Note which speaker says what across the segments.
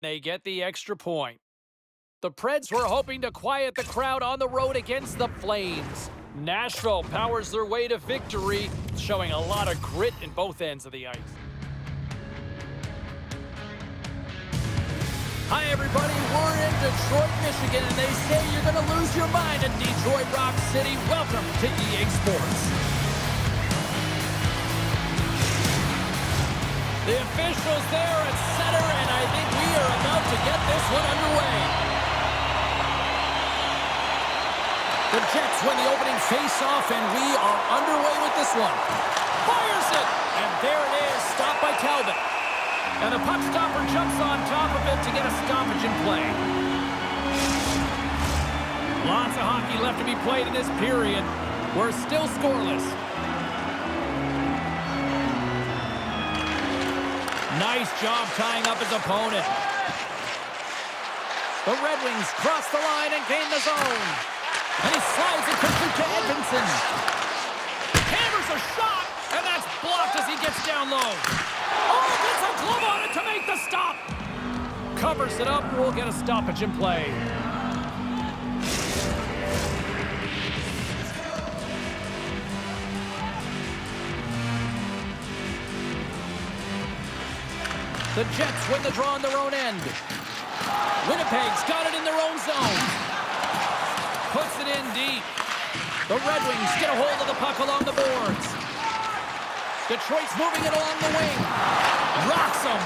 Speaker 1: They get the extra point. The Preds were hoping to quiet the crowd on the road against the Flames. Nashville powers their way to victory, showing a lot of grit in both ends of the ice. Hi, everybody. We're in Detroit, Michigan, and they say you're going to lose your mind in Detroit Rock City. Welcome to EA Sports. The officials there at center, and I think we are about to get this one underway. The Jets win the opening face-off, and we are underway with this one. Fires it, and there it is, stopped by Talbot. And the puck stopper jumps on top of it to get a stoppage in play. Lots of hockey left to be played in this period. We're still scoreless. Nice job tying up his opponent. The Red Wings cross the line and gain the zone. And he slides it quickly to Edmondson. Hammers a shot, and that's blocked as he gets down low. Oh, gets a glove on it to make the stop. Covers it up, we'll get a stoppage in play. The Jets win the draw on their own end. Winnipeg's got it in their own zone. Puts it in deep. The Red Wings get a hold of the puck along the boards. Detroit's moving it along the wing. Rocks him.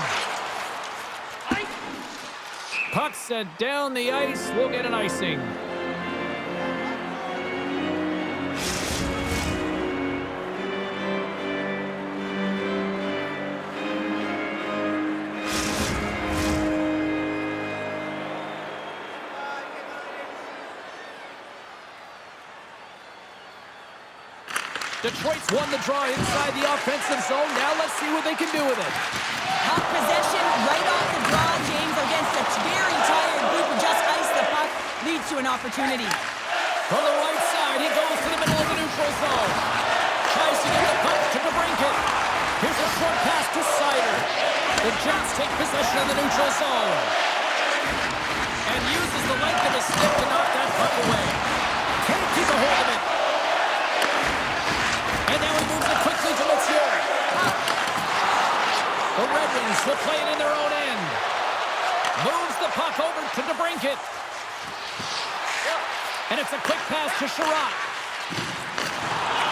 Speaker 1: Puck sent down the ice. We'll get an icing. Detroit's won the draw inside the offensive zone. Now let's see what they can do with it.
Speaker 2: Puck possession right off the draw, James, against a very tired group who just iced the puck, leads to an opportunity.
Speaker 1: From the right side, he goes to the middle of the neutral zone. Tries to get the puck to DeBrincat. Here's a short pass to Seider. The Jets take possession of the neutral zone. And uses the length of his stick to knock that puck away. Can't keep a hold of it. And now he moves it quickly to Mathieu. The Red Wings will play it in their own end. Moves the puck over to DeBrincat. And it's a quick pass to Sherratt.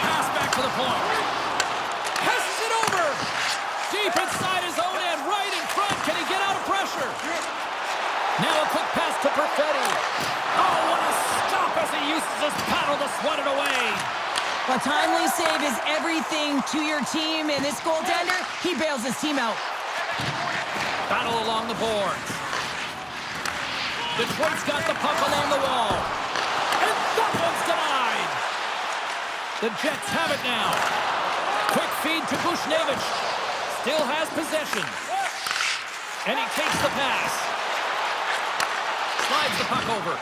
Speaker 1: Pass back to the point. Passes it over. Deep inside his own end, right in front. Can he get out of pressure? Now a quick pass to Perfetti. Oh, what a stop as he uses his paddle to swat it away.
Speaker 2: A timely save is everything to your team, and this goaltender, he bails his team out.
Speaker 1: Battle along the boards. Detroit's got the puck along the wall. And that one's denied. The Jets have it now. Quick feed to Buchnevich. Still has possession. And he takes the pass. Slides the puck over.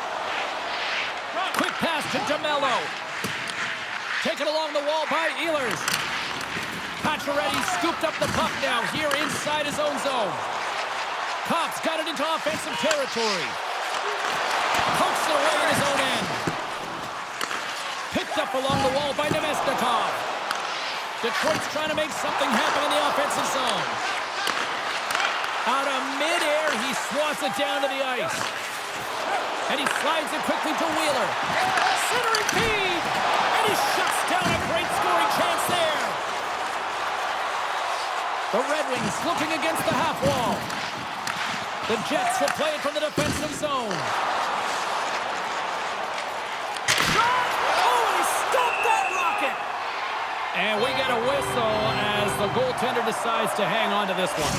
Speaker 1: Quick pass to DeMello. Taken along the wall by Ehlers. Pacioretty scooped up the puck now here inside his own zone. Cops got it into offensive territory. Pokes it away in his own end. Picked up along the wall by Nemesnikov. Detroit's trying to make something happen in the offensive zone. Out of midair, he swats it down to the ice. And he slides it quickly to Wheeler. Centering feed! And he shuts down a great scoring chance there. The Red Wings looking against the half wall. The Jets will play it from the defensive zone. Shot! Oh, and he stopped that rocket! And we get a whistle as the goaltender decides to hang on to this one.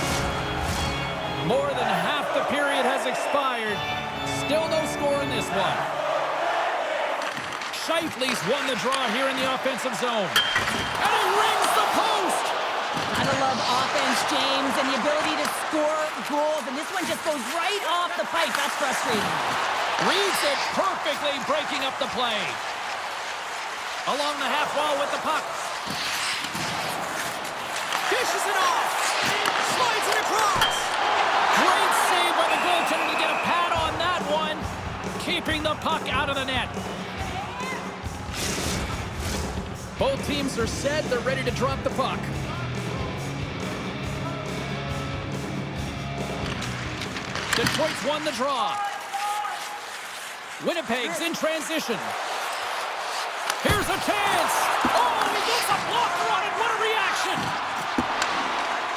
Speaker 1: More than half the period has expired. Still no score in this one. Scheifele's won the draw here in the offensive zone. And he rings the post!
Speaker 2: Gotta love offense, James, and the ability to score goals, and this one just goes right off the pipe. That's frustrating.
Speaker 1: Reads it perfectly, breaking up the play. Along the half wall with the puck. Dishes it off. Slides it across. Great save by the goaltender. keeping the puck out of the net. Both teams are set. They're ready to drop the puck. Detroit's won the draw. Winnipeg's in transition. Here's a chance. Oh, he gets a blocker on it. What a reaction.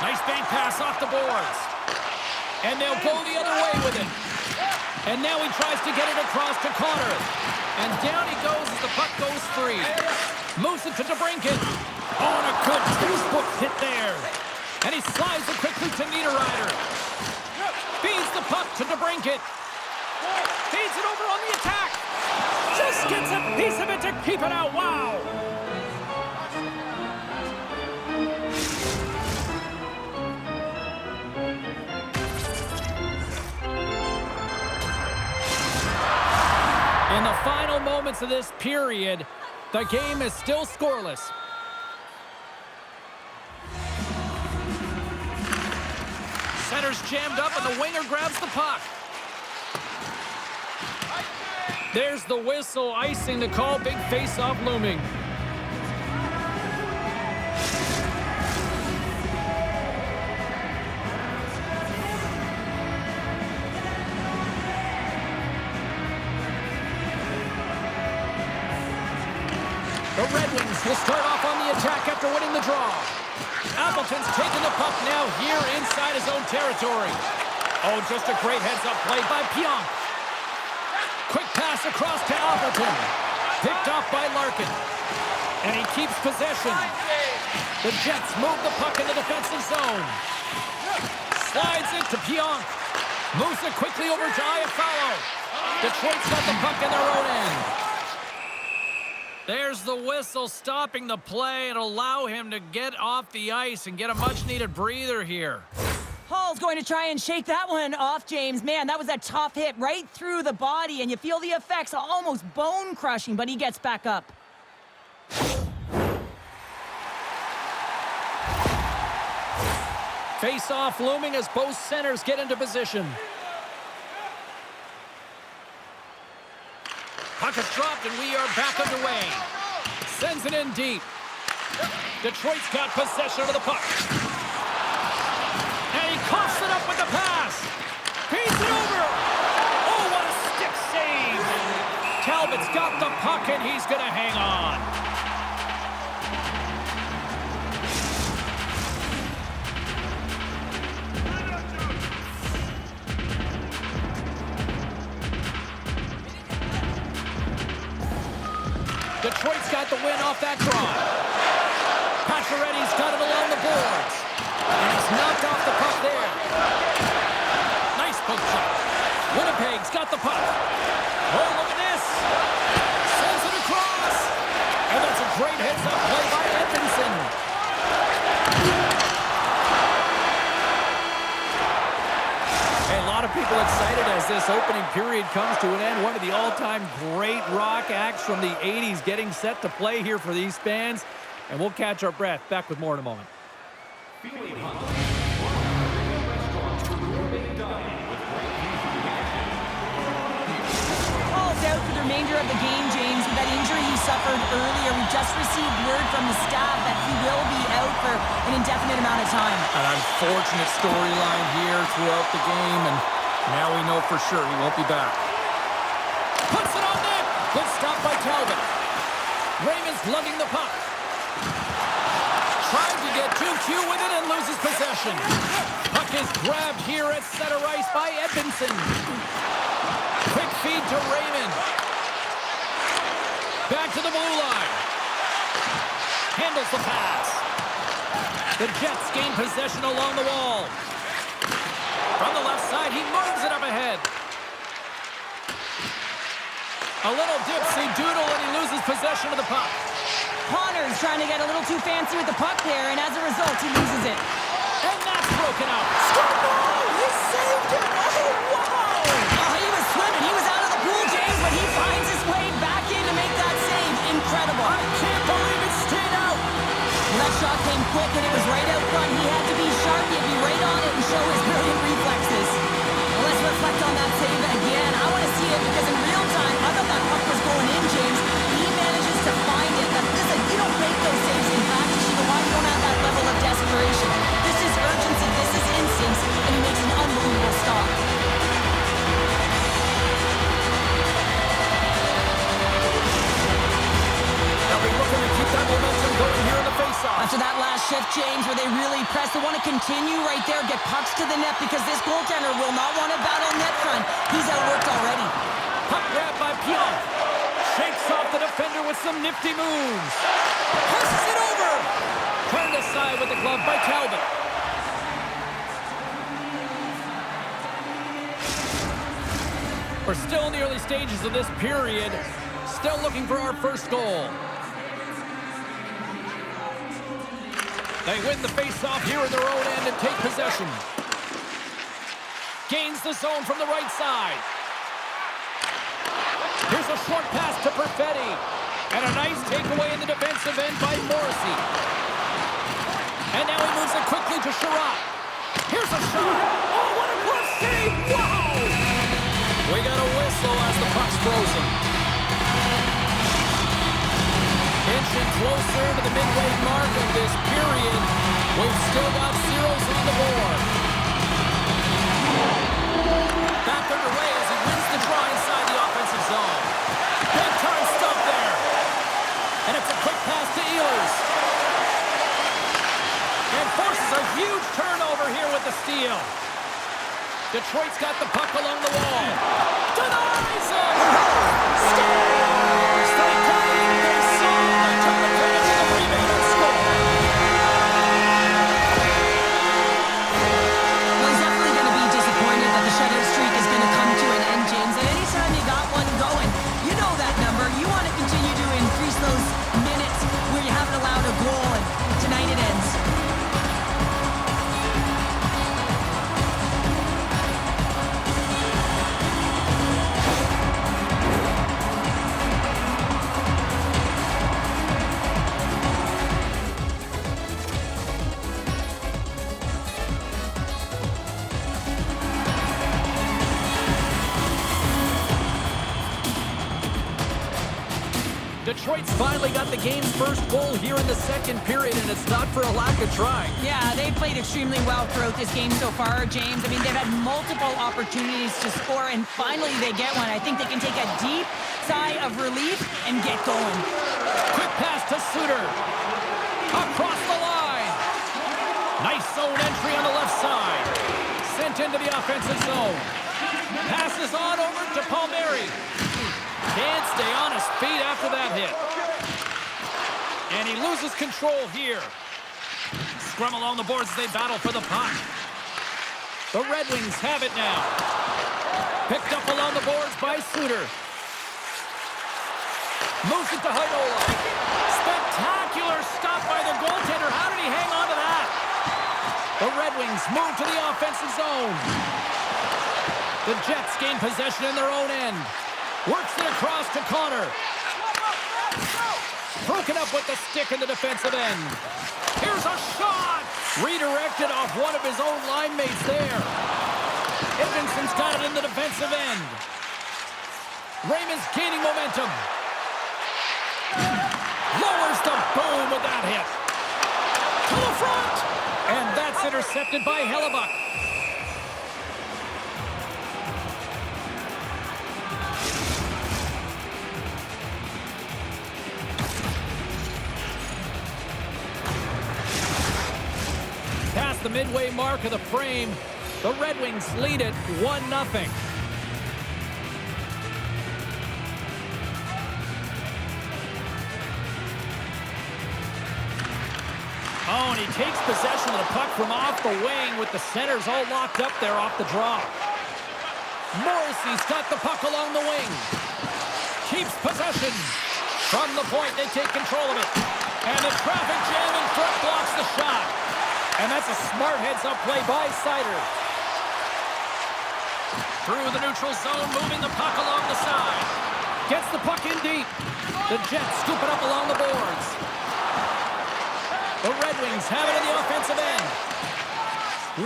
Speaker 1: Nice bank pass off the boards. And they'll go the other way with it. And now he tries to get it across to Connor. And down he goes as the puck goes free. Moves it to DeBrincat. On a good textbook hit there. And he slides it quickly to Niederreiter. Feeds the puck to DeBrincat. Feeds it over on the attack. Just gets a piece of it to keep it out. Wow. In the final moments of this period, the game is still scoreless. Center's jammed up and the winger grabs the puck. There's the whistle, icing the call. Big face-off looming. The Red Wings will start off on the attack after winning the draw. Appleton's taking the puck now here inside his own territory. Oh, just a great heads-up play by Pionk. Quick pass across to Appleton. Picked off by Larkin. And he keeps possession. The Jets move the puck in the defensive zone. Slides it to Pionk. Moves it quickly over to Iafallo. Detroit's got the puck in their own end. There's the whistle stopping the play and allow him to get off the ice and get a much-needed breather here.
Speaker 2: Hall's going to try and shake that one off, James. Man, that was a tough hit right through the body, and you feel the effects, almost bone-crushing, but he gets back up.
Speaker 1: Face-off looming as both centers get into position. Puck is dropped, and we are back underway. Sends it in deep. Detroit's got possession of the puck. And he coughs it up with the pass. Feeds it over. Oh, what a stick save. Talbot's got the puck, and he's going to hang on. Detroit's got the win off that draw. Pacioretty's got it along the boards. And he's knocked off the puck there. Nice poke shot. Winnipeg's got the puck. Oh, look at this. Sends it across. And that's a great heads-up play by Edmondson. A lot of people excited as this opening period comes to an end. One of the all-time great rock acts from the 80s getting set to play here for these fans. And we'll catch our breath. Back with more in a moment.
Speaker 2: Hall's out for the remainder of the game, James, with that injury he suffered earlier. We just received word from the staff that he will be out for an indefinite amount of time.
Speaker 1: An unfortunate storyline here throughout the game, and now we know for sure he won't be back. Puts it on net. Good stop by Talbot. Raymond's lugging the puck. Trying to get too cute with it and loses possession. Puck is grabbed here at center ice by Edmondson. Quick feed to Raymond. Back to the blue line. Handles the pass. The Jets gain possession along the wall. From the left side, he moves it up ahead. A little dipsy-doodle, and he loses possession of the puck.
Speaker 2: Connor's trying to get a little too fancy with the puck there, and as a result, he loses it.
Speaker 1: And that's broken out.
Speaker 2: Score! He saved it! Oh, wow! He was swimming. He was out of the pool, James, but he finds his way back in to make that save. Incredible.
Speaker 1: I can't believe it stayed out.
Speaker 2: Well, that shot came quick, and it was right out front. He had to be sharp. He had to be right on it and show his brilliant reflexes. Well, let's reflect on that save again. I want to see it because in real time, press. They want to continue right there, get pucks to the net because this goaltender will not want to battle net front. He's outworked already.
Speaker 1: Puck grab by Pionk. Shakes off the defender with some nifty moves. Passes it over. Turned aside with the glove by Talbot. We're still in the early stages of this period. Still looking for our first goal. They win the face-off here in their own end and take possession. Gains the zone from the right side. Here's a short pass to Perfetti. And a nice takeaway in the defensive end by Morrissey. And now he moves it quickly to Sherratt. Here's a shot. Oh, what a glove save! Wow! We got a whistle as the puck's frozen. Inching closer to the midway mark of this period. We've still got zeros on the board. Back underway as he wins the draw inside the offensive zone. Big time stuff there. And it's a quick pass to Ehlers. And forces a huge turnover here with the steal. Detroit's got the puck along the wall. Denies it! Scores! They come in, they saw, they took advantage of the rebound and scored.
Speaker 2: Well, he's definitely going to be disappointed that the shutout streak is going to come to an end, James. And anytime you got one going, you know that number. You want to continue to increase those minutes where you haven't allowed a goal, and tonight it ends.
Speaker 1: Detroit's finally got the game's first goal here in the second period, and it's not for a lack of trying.
Speaker 2: Yeah, they've played extremely well throughout this game so far, James. I mean, they've had multiple opportunities to score, and finally they get one. I think they can take a deep sigh of relief and get going.
Speaker 1: Quick pass to Suter. Across the line. Nice zone entry on the left side. Sent into the offensive zone. Passes on over to Palmieri. Can't stay on his feet after that hit. And he loses control here. Scrum along the boards as they battle for the puck. The Red Wings have it now. Picked up along the boards by Suter. Moves it to Heinola. Spectacular stop by the goaltender. How did he hang on to that? The Red Wings move to the offensive zone. The Jets gain possession in their own end. Works it across to Connor. Broken up with the stick in the defensive end. Here's a shot! Redirected off one of his own line mates there. Edvinson's got it in the defensive end. Raymond's gaining momentum. Lowers the boom with that hit. To the front! And that's intercepted by Hellebuck. Past the midway mark of the frame, the Red Wings lead it 1-0. Oh, and he takes possession of the puck from off the wing with the centers all locked up there off the draw. Morrissey's got the puck along the wing. Keeps possession. From the point, they take control of it. And the traffic jam in front blocks the shot. And that's a smart heads-up play by Seider. Through the neutral zone, moving the puck along the side. Gets the puck in deep. The Jets scoop it up along the boards. The Red Wings have it in the offensive end.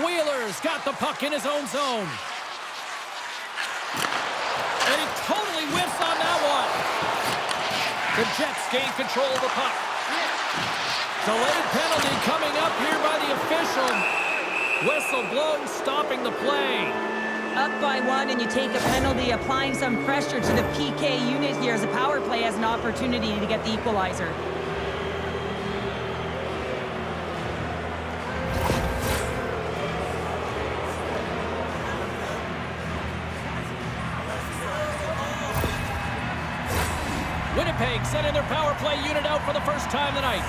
Speaker 1: Wheeler's got the puck in his own zone. And he totally whiffs on that one. The Jets gain control of the puck. Delayed penalty coming up here by the official. Whistle blown, stopping the play.
Speaker 2: Up by one, and you take a penalty, applying some pressure to the PK unit here as the power play has an opportunity to get the equalizer.
Speaker 1: Winnipeg sending their power play unit out for the first time tonight.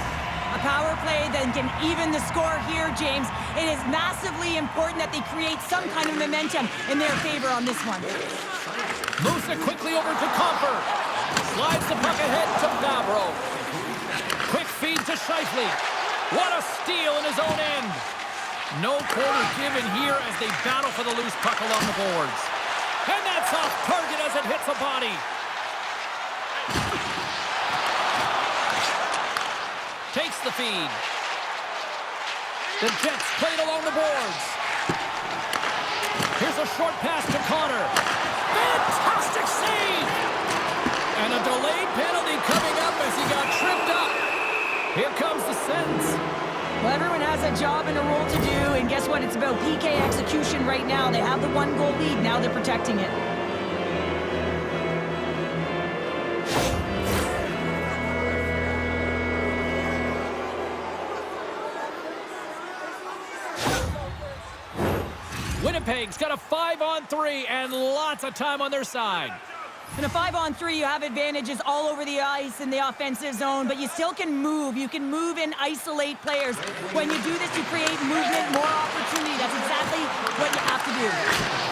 Speaker 2: A power play that can even the score here, James. It is massively important that they create some kind of momentum in their favor on this one.
Speaker 1: Moves it quickly over to Comfer. Slides the puck ahead to Fabro. Quick feed to Scheifele. What a steal in his own end. No quarter given here as they battle for the loose puck along the boards. And that's off target as it hits a body. Takes the feed. The Jets played along the boards. Here's a short pass to Connor. Fantastic save! And a delayed penalty coming up as he got tripped up. Here comes the sentence.
Speaker 2: Well, everyone has a job and a role to do, and guess what? It's about PK execution right now. They have the 1-goal lead. Now they're protecting it.
Speaker 1: Winnipeg's got a 5-on-3 and lots of time on their side.
Speaker 2: In a 5-on-3, you have advantages all over the ice in the offensive zone, but you still can move. You can move and isolate players. When you do this, you create movement, more opportunity. That's exactly what you have to do.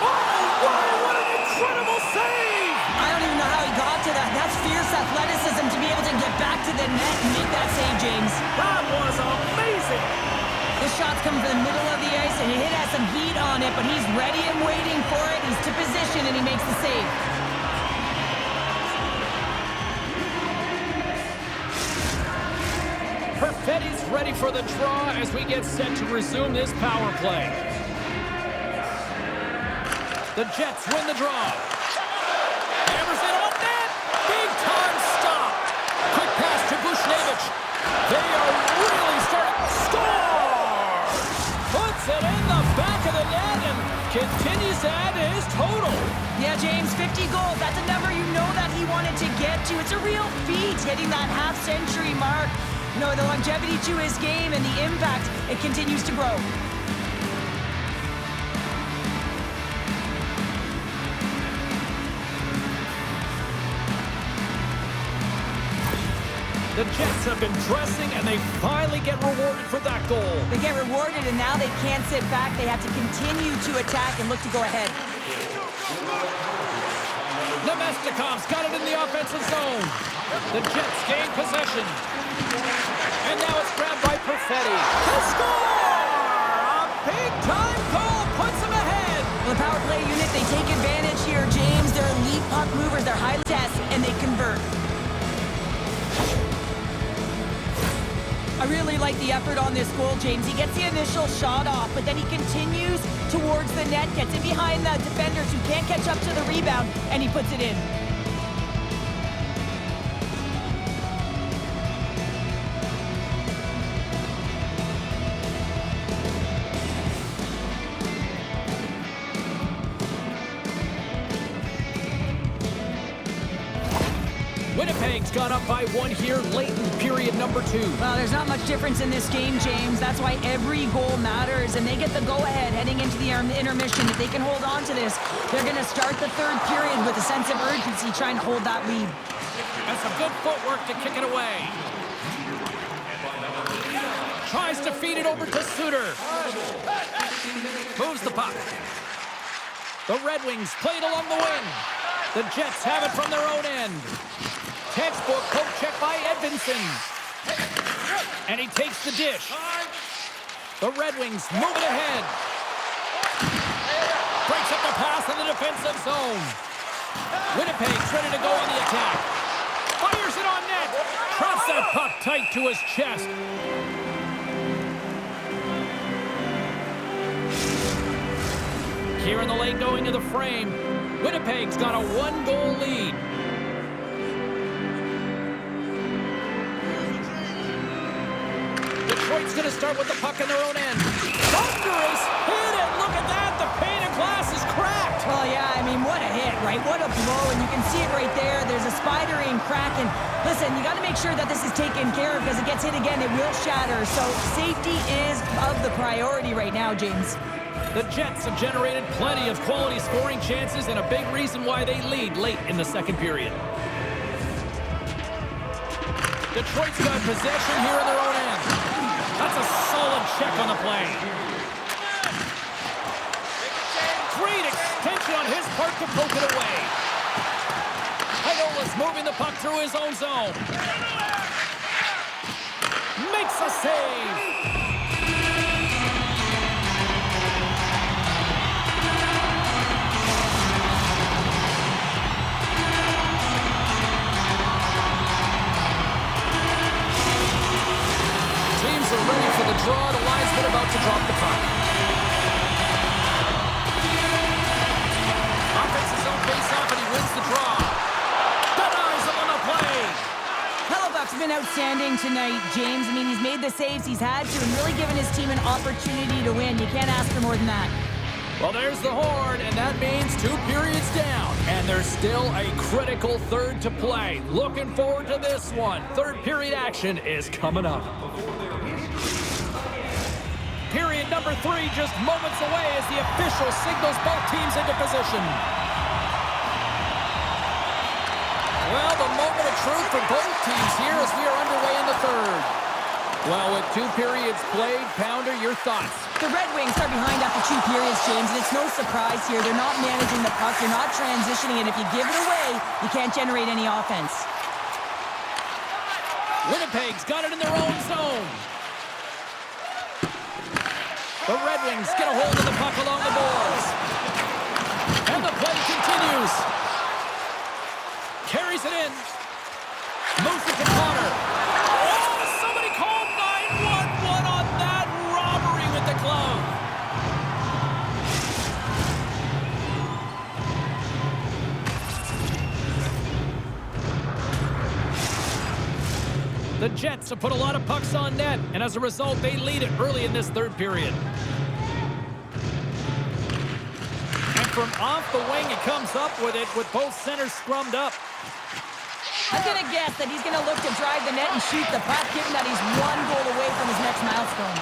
Speaker 1: Oh, wow, what an incredible save!
Speaker 2: I don't even know how he got to that. That's fierce athleticism to be able to get back to the net and make that save, James.
Speaker 1: That was amazing!
Speaker 2: The shot's coming from the middle of the ice, and it has some heat on it, but he's ready and waiting for it. He's to position, and he makes the save.
Speaker 1: Perfetti's ready for the draw as we get set to resume this power play. The Jets win the draw. Hammers it on net. Big time stop. Quick pass to Buchnevich. They are really starting to score. Puts it in the back of the net and continues to add to his total.
Speaker 2: Yeah, James, 50 goals. That's a number you know that he wanted to get to. It's a real feat hitting that half-century mark. You know, the longevity to his game and the impact, it continues to grow.
Speaker 1: The Jets have been pressing, and they finally get rewarded for that goal.
Speaker 2: They get rewarded, and now they can't sit back. They have to continue to attack and look to go ahead.
Speaker 1: Nemestikov's got it in the offensive zone. The Jets gain possession. And now it's grabbed by Perfetti. The score! A big-time goal puts them ahead.
Speaker 2: Well, the power play unit, they take advantage here, James. They're elite puck movers. They're highly tested, and they convert. I really like the effort on this goal, James. He gets the initial shot off, but then he continues towards the net, gets in behind the defenders who can't catch up to the rebound, and he puts it in.
Speaker 1: Winnipeg's got up by 1 here late in period number 2.
Speaker 2: Well, there's not much difference in this game, James. That's why every goal matters, and they get the go-ahead heading into the intermission. If they can hold on to this, they're going to start the third period with a sense of urgency, trying to hold that lead.
Speaker 1: And some good footwork to kick it away. Tries to feed it over to Suter. Moves the puck. The Red Wings played along the wing. The Jets have it from their own end. Textbook poke check by Edvinsson. And he takes the dish. The Red Wings move it ahead. Breaks up the pass in the defensive zone. Winnipeg's ready to go on the attack. Fires it on net. Traps that puck tight to his chest. Here in the lane going to the frame. Winnipeg's got a 1-goal lead. Detroit's going to start with the puck in their own end. Thunderous hit, and look at that. The pane of glass is cracked.
Speaker 2: Well, yeah, I mean, what a hit, right? What a blow, and you can see it right there. There's a spidering crack, and listen, you got to make sure that this is taken care of because it gets hit again, it will shatter. So safety is of the priority right now, James.
Speaker 1: The Jets have generated plenty of quality scoring chances and a big reason why they lead late in the second period. Detroit's got possession here in their own end. That's a solid check on the play. Great extension on his part to poke it away. Heinola's moving the puck through his own zone. Makes a save. Teams are ready for the draw. The linesman about to drop the puck. Offense's own face-off, and he wins the draw. Denies him on the play.
Speaker 2: Hellebuyck's been outstanding tonight, James. I mean, he's made the saves he's had to and really given his team an opportunity to win. You can't ask for more than that.
Speaker 1: Well, there's the horn, and that means 2 periods down. And there's still a critical third to play. Looking forward to this one. Third period action is coming up. Period number 3 just moments away as the official signals both teams into position. Well, the moment of truth for both teams here as we are underway in the third. Well, with 2 periods played, Pounder, your thoughts?
Speaker 2: The Red Wings are behind after 2 periods, James, and it's no surprise here. They're not managing the puck. They're not transitioning, and if you give it away, you can't generate any offense.
Speaker 1: Winnipeg's got it in their own zone. The Red Wings get a hold of the puck along the boards. And the play continues. Carries it in. Moves it to Connor. Oh, somebody called 911 on that robbery with the glove. The Jets have put a lot of pucks on net, and as a result, they lead it early in this third period. And from off the wing, he comes up with it with both centers scrummed up.
Speaker 2: I'm going to guess that he's going to look to drive the net and shoot the puck, given that he's 1 goal away from his next milestone.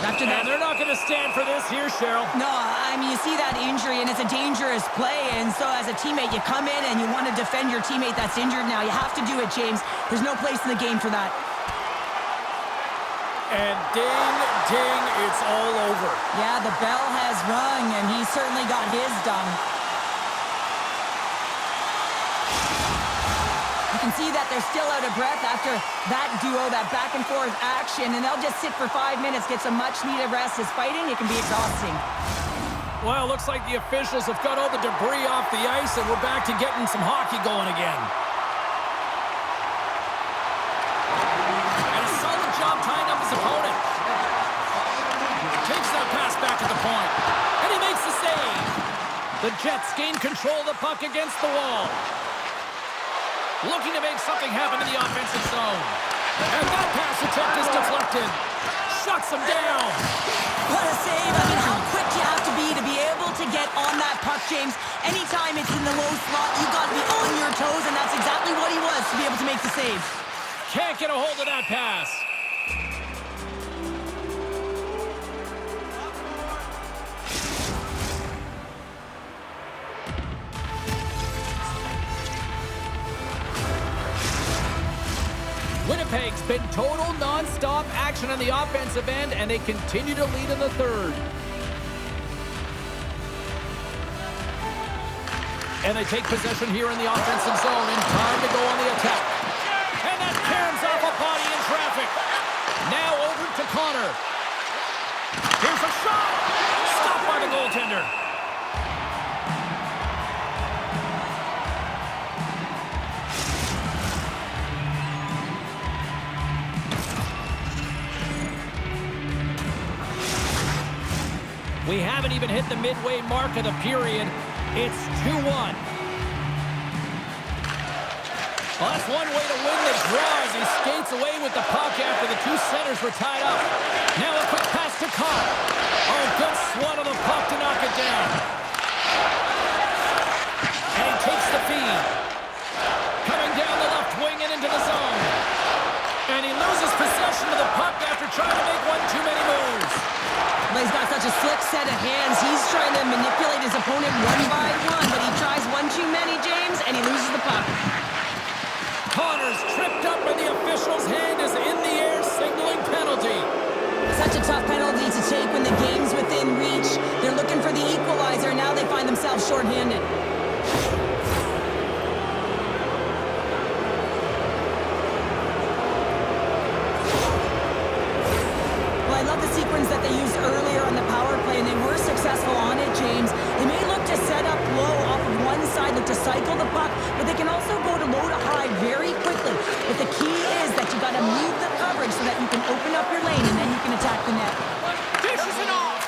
Speaker 2: After that,
Speaker 1: and they're not going to stand for this here, Cheryl.
Speaker 2: No, I mean, you see that injury, and it's a dangerous play, and so as a teammate, you come in and you want to defend your teammate that's injured now. You have to do it, James. There's no place in the game for that.
Speaker 1: And ding, ding, it's all over.
Speaker 2: Yeah, the bell has rung, and he certainly got his done. You can see that they're still out of breath after that duo, that back and forth action, and they'll just sit for 5 minutes, get some much needed rest. As fighting, it can be exhausting.
Speaker 1: Well, looks like the officials have got all the debris off the ice, and we're back to getting some hockey going again. And a solid job tying up his opponent. Takes that pass back at the point, and he makes the save. The Jets gain control of the puck against the wall. Looking to make something happen in the offensive zone. And that pass attempt is deflected. Shuts him down.
Speaker 2: What a save. I mean, how quick you have to be able to get on that puck, James. Anytime it's in the low slot, you've got to be on your toes, and that's exactly what he was to be able to make the save.
Speaker 1: Can't get a hold of that pass. Winnipeg's been total non-stop action on the offensive end, and they continue to lead in the third. And they take possession here in the offensive zone in time to go on the attack. And that caroms off a body in traffic. Now over to Connor. Here's a shot. Stopped by the goaltender. We haven't even hit the midway mark of the period. It's 2-1. Well, that's one way to win the draw as he skates away with the puck after the 2 centers were tied up. Now a quick pass to Cobb. Oh, good swat on the puck to knock it down. And he takes the feed. Coming down the left wing and into the zone. And he loses possession of the puck after trying to make one too many moves.
Speaker 2: But he's got such a slick set of hands. He's trying to manipulate his opponent one by one, but he tries one too many, James, and he loses the puck.
Speaker 1: Connor's tripped
Speaker 2: stand it. Well, I love the sequence that they used earlier on the power play, and they were successful on it, James. They may look to set up low off of one side, look to cycle the puck, but they can also go to low to high very quickly. But the key is that you got to move the coverage so that you can open up your lane, and then you can attack the net.
Speaker 1: Dishes it off.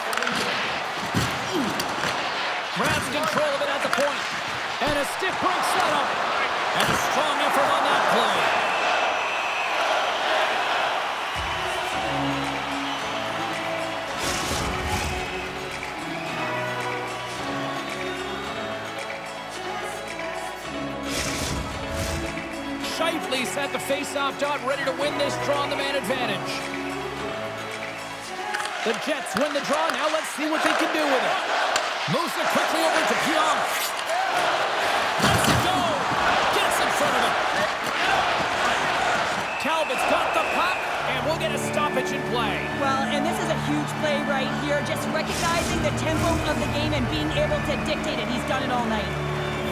Speaker 1: Grabs control of it at the point. And a stick break setup. And a strong effort on that play. Scheifele's at the face-off dot, ready to win this draw on the man advantage. The Jets win the draw. Now let's see what they can do with it. Moves it quickly over to Pionk. Let's go. Gets in front of it. Talbot's got the puck, and we'll get a stoppage in play.
Speaker 2: Well, and this is a huge play right here. Just recognizing the tempo of the game and being able to dictate it. He's done it all night.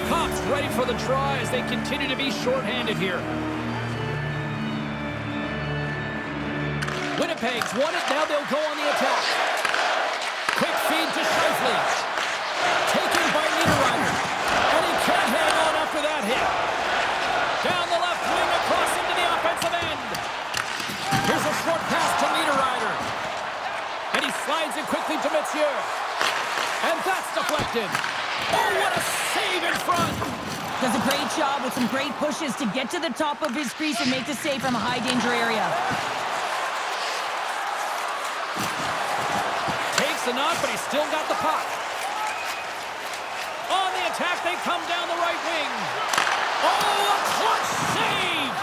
Speaker 1: Cops ready for the draw as they continue to be shorthanded here. Winnipeg's won it. Now they'll go on the attack. Quick feed to Scheifele. Taken by Niederreiter. And he can't hang on after that hit. Down the left wing across into the offensive end. Here's a short pass to Niederreiter. And he slides it quickly to Messier. And that's deflected. Oh, what a save in front.
Speaker 2: Does a great job with some great pushes to get to the top of his crease and make the save from a high danger area.
Speaker 1: Takes the knock, but he's still got the puck. On the attack, they come down the right wing. Oh, a clutch save!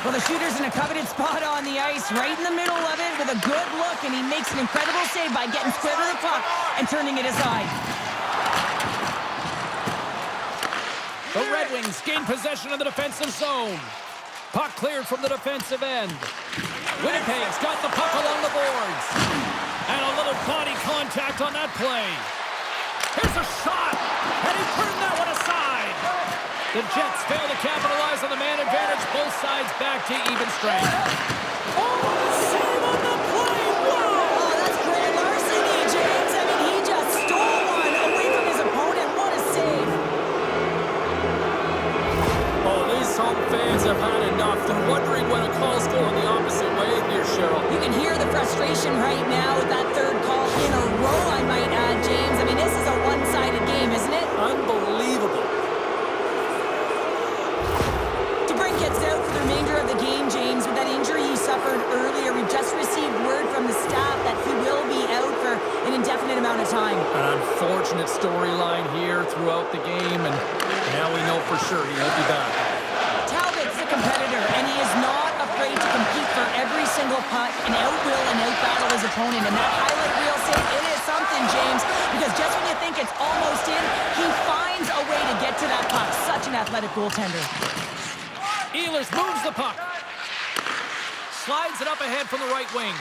Speaker 2: Well, the shooter's in a coveted spot on the ice, right in the middle of it with a good look, and he makes an incredible save by getting square to the puck and turning it aside.
Speaker 1: The Red Wings gain possession of the defensive zone. Puck cleared from the defensive end. Winnipeg's got the puck along the boards. And a little body contact on that play. Here's a shot, and he turned that one aside. The Jets fail to capitalize on the man advantage. Both sides back to even strength. Oh, save on the play! Wow!
Speaker 2: Oh, that's great larceny, James. I mean, he just stole one away from his opponent. What a save.
Speaker 1: Oh, these home fans have had enough. They're wondering when a call's going the opposite way here, Cheryl.
Speaker 2: You can hear the frustration right now with that third call in a row, I might add, James. I mean, this is a one-sided game, isn't it?
Speaker 1: Unbelievable.
Speaker 2: Gets out for the remainder of the game, James. With that injury he suffered earlier, we've just received word from the staff that he will be out for an indefinite amount of time.
Speaker 1: An unfortunate storyline here throughout the game, and now we know for sure he won't be back.
Speaker 2: Talbot's a competitor, and he is not afraid to compete for every single puck and outwill and outbattle his opponent. And that highlight reel save, it is something, James, because just when you think it's almost in, he finds a way to get to that puck. Such an athletic goaltender.
Speaker 1: Ehlers moves the puck. Slides it up ahead from the right wing.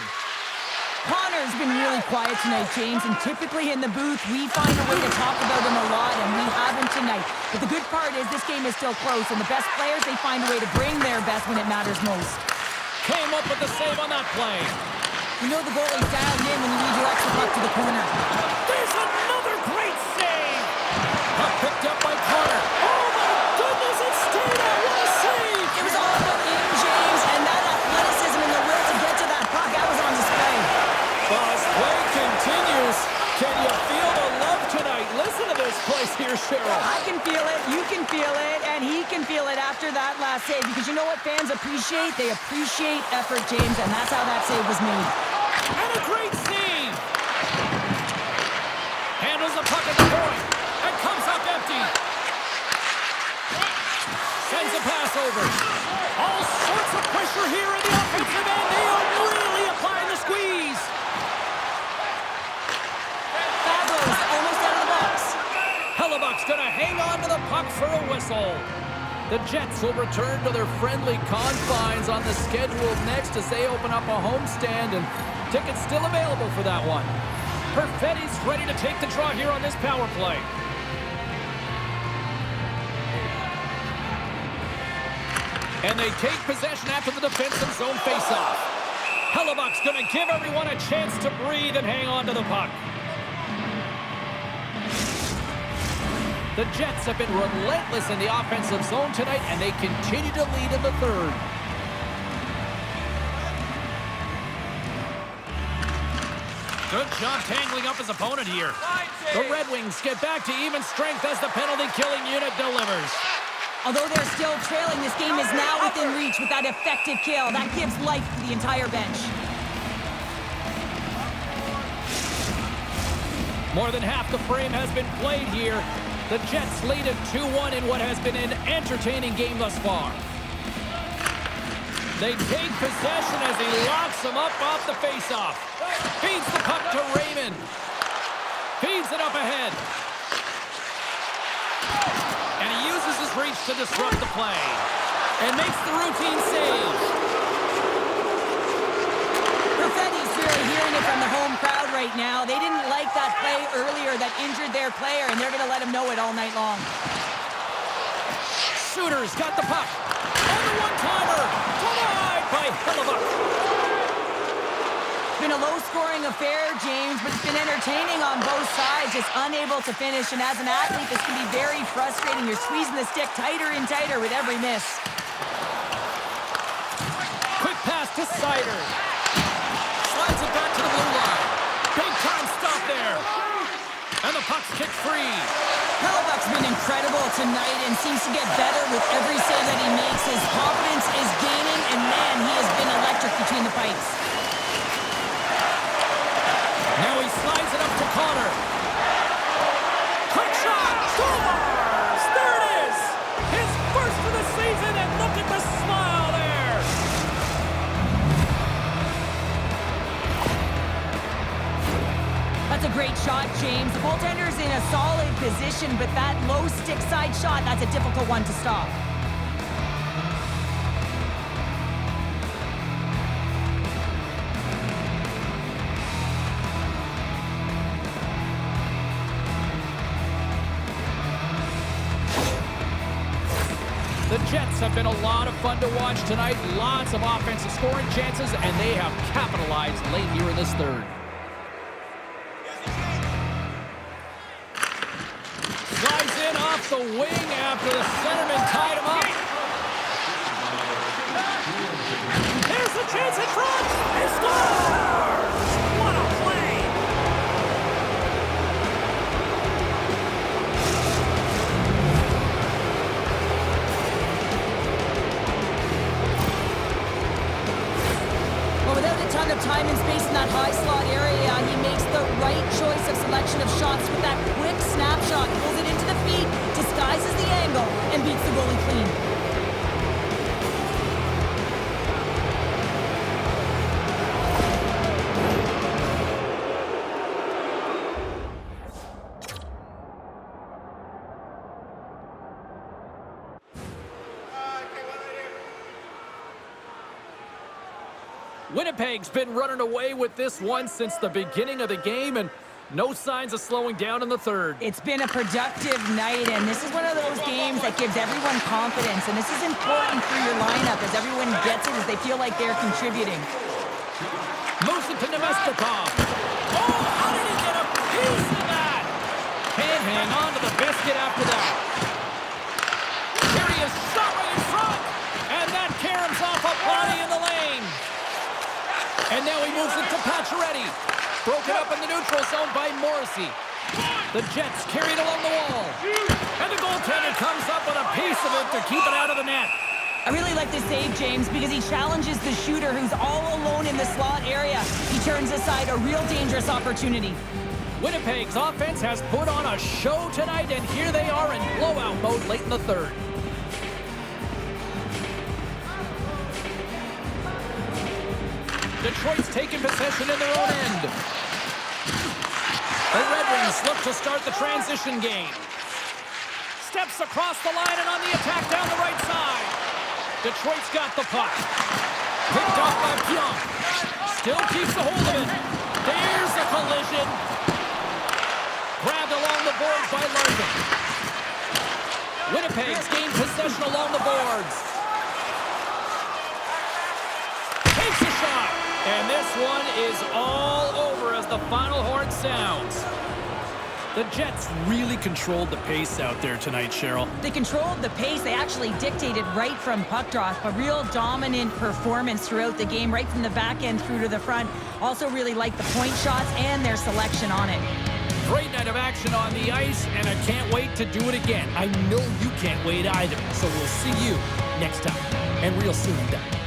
Speaker 2: Connor's been really quiet tonight, James, and typically in the booth, we find a way to talk about him a lot, and we haven't tonight. But the good part is this game is still close, and the best players, they find a way to bring their best when it matters most.
Speaker 1: Came up with the save on that play.
Speaker 2: You know the goalie's dialed in when he redirects the puck to the corner.
Speaker 1: There's another great save. Puck picked up by Connor. Oh, my goodness, it stayed out. What a save.
Speaker 2: It was all about him, James, and that athleticism and the will to get to that puck, that was on display.
Speaker 1: Well, as play continues, can you feel the love tonight? Listen to this place here, Cheryl.
Speaker 2: I can feel it, you can feel it, and he can feel it after that last save, because you know what fans appreciate? They appreciate effort, James, and that's how that save was made.
Speaker 1: And a great save. Handles the puck at the point and comes up empty. Sends a pass over. All sorts of pressure here in the offensive end. They are really applying the squeeze.
Speaker 2: Fabros almost out of the box.
Speaker 1: Hellebuck's going to hang on to the puck for a whistle. The Jets will return to their friendly confines on the schedule next as they open up a homestand, and tickets still available for that one. Perfetti's ready to take the draw here on this power play. And they take possession after the defensive zone faceoff. Hellebuck's going to give everyone a chance to breathe and hang on to the puck. The Jets have been relentless in the offensive zone tonight, and they continue to lead in the third. Good job tangling up his opponent here. The Red Wings get back to even strength as the penalty-killing unit delivers.
Speaker 2: Although they're still trailing, this game is now within reach with that effective kill. That gives life to the entire bench.
Speaker 1: More than half the frame has been played here. The Jets lead at 2-1 in what has been an entertaining game thus far. They take possession as he locks them up off the faceoff. Feeds the puck to Raymond. Feeds it up ahead. And he uses his reach to disrupt the play. And makes the routine save.
Speaker 2: Perfetti's really hearing it from the home crowd right now. They didn't like that play earlier that injured their player, and they're going to let him know it all night long.
Speaker 1: Suter's got the puck. And the one-timer. Denied by Hellebuyck.
Speaker 2: It's been a low-scoring affair, James, but it's been entertaining on both sides, just unable to finish. And as an athlete, this can be very frustrating. You're squeezing the stick tighter and tighter with every miss.
Speaker 1: Quick pass to Seider. Slides it back to the blue line. Big-time stop there. And the puck's kicked free.
Speaker 2: Hellebuck's been incredible tonight and seems to get better with every save that he makes. His confidence is gaining, and man, he has been electric between the pipes.
Speaker 1: Now he slides it up to Connor. Quick shot! Scores! There it is! His first of the season, and look at the smile there!
Speaker 2: That's a great shot, James. The goaltender's in a solid position, but that low stick side shot, that's a difficult one to stop.
Speaker 1: The Jets have been a lot of fun to watch tonight. Lots of offensive scoring chances, and they have capitalized late here in this third. Slides in off the wing after the centerman tied him up. There's the chance in front. He scores! What a play!
Speaker 2: Well, without a ton of time and space in that high slot area, he makes the right choice of selection of shots with that quick snapshot, pulls it into the feet, disguises the angle, and beats the goalie clean.
Speaker 1: Winnipeg's been running away with this one since the beginning of the game, and no signs of slowing down in the third.
Speaker 2: It's been a productive night, and this is one of those games that gives everyone confidence, and this is important for your lineup as everyone gets it, as they feel like they're contributing.
Speaker 1: Moves it to Nemestikov. Oh, how did he get a piece of that? Can't hang on to the biscuit after that. Here he is, shot right in front, and that caroms off a body in the lane. And now he moves it to Pacioretty. Broken up in the neutral zone by Morrissey. The Jets carried along the wall. And the goaltender comes up with a piece of it to keep it out of the net.
Speaker 2: I really like this save, James, because he challenges the shooter who's all alone in the slot area. He turns aside a real dangerous opportunity.
Speaker 1: Winnipeg's offense has put on a show tonight, and here they are in blowout mode late in the third. Detroit's taking possession in their own end. The Red Wings look to start the transition game. Steps across the line and on the attack down the right side. Detroit's got the puck. Picked off by Pionk. Still keeps a hold of it. There's the collision. Grabbed along the boards by Larkin. Winnipeg's gained possession along the boards. This one is all over as the final horn sounds. The Jets really controlled the pace out there tonight, Cheryl.
Speaker 2: They controlled the pace. They actually dictated right from puck drop. A real dominant performance throughout the game, right from the back end through to the front. Also really like the point shots and their selection on it.
Speaker 1: Great night of action on the ice, and I can't wait to do it again. I know you can't wait either. So we'll see you next time, and real soon at that.